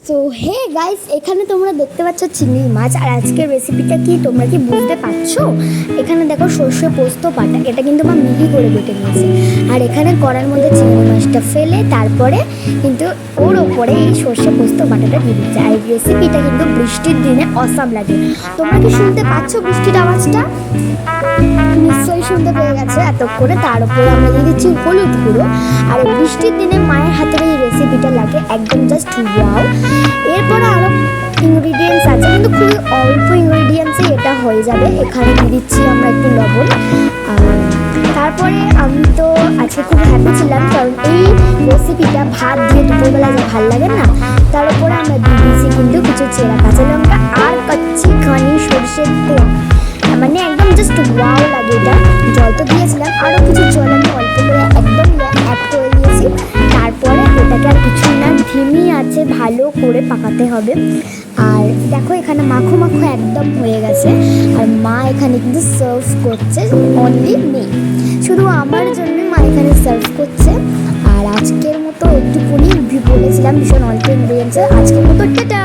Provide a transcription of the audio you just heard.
তো hey guys, এখানে তোমরা দেখতে পাচ্ছ চিংড়ি মাছ। আর আজকের রেসিপিটা কি তোমরা কি বুঝতে পারছো? এখানে দেখো সর্ষে পোস্ত বাটা, এটা কিন্তু মা মিহি করে বেটে নিয়েছে। আর এখানে কড়ার মধ্যে চিংড়ি মাছটা ফেলে তারপরে কিন্তু ওর ওপরে এই সর্ষে পোস্ত বাটাটা দিয়ে দিচ্ছে। আর এই রেসিপিটা কিন্তু বৃষ্টির দিনে অসাম লাগে। তোমরা কি শুনতে পাচ্ছ বৃষ্টির আওয়াজটা? নিশ্চয়ই শুনতে পেয়ে গেছে এতক্ষণে। তার উপরে আমরা দিয়ে দিচ্ছি হলুদ গুঁড়ো। আর এই বৃষ্টির দিনে মায়ের হাতের এই রেসিপিটা লাগে একদম জাস্ট ওয়াও। এরপরে আরও ইনগ্রিডিয়েন্টস আছে, কিন্তু খুবই অল্প ইনগ্রিডিয়েন্টসে এটা হয়ে যাবে। এখানে দিয়ে দিচ্ছি আমরা একটু লবণ। তারপরে আমি তো আজকে খুব হ্যাপি ছিলাম, কারণ এই রেসিপিটা ভাত দিয়ে দুপুরবেলা যে ভালো লাগে না, তার উপরে আমরা দিয়ে দিচ্ছি কিন্তু কিছু চেরা কাঁচা লঙ্কা আর কচ্ছি ঘনি সরষের তেল। মানে একদম জাস্ট ওয়াও লাগে এটা। জল তো দিয়েছিলাম, আরও কিছু জল আমি অল্প করে একদম অ্যাড করে দিয়েছি। তারপরে এটাকে আর কিছু না, ধিমি আছে ভালো করে পাকাতে হবে। আর দেখো এখানে মাখো মাখো একদম হয়ে গেছে। আর মা এখানে কিন্তু সার্ভ করছে অনলি মি, শুধু আমার জন্য মা এখানে সার্ভ করছে। আর আজকের মতো একটুখানি বলেছিলাম ভীষণ অল্প ইনগ্রিডিয়েন্টসে। আজকের মতো টাটা।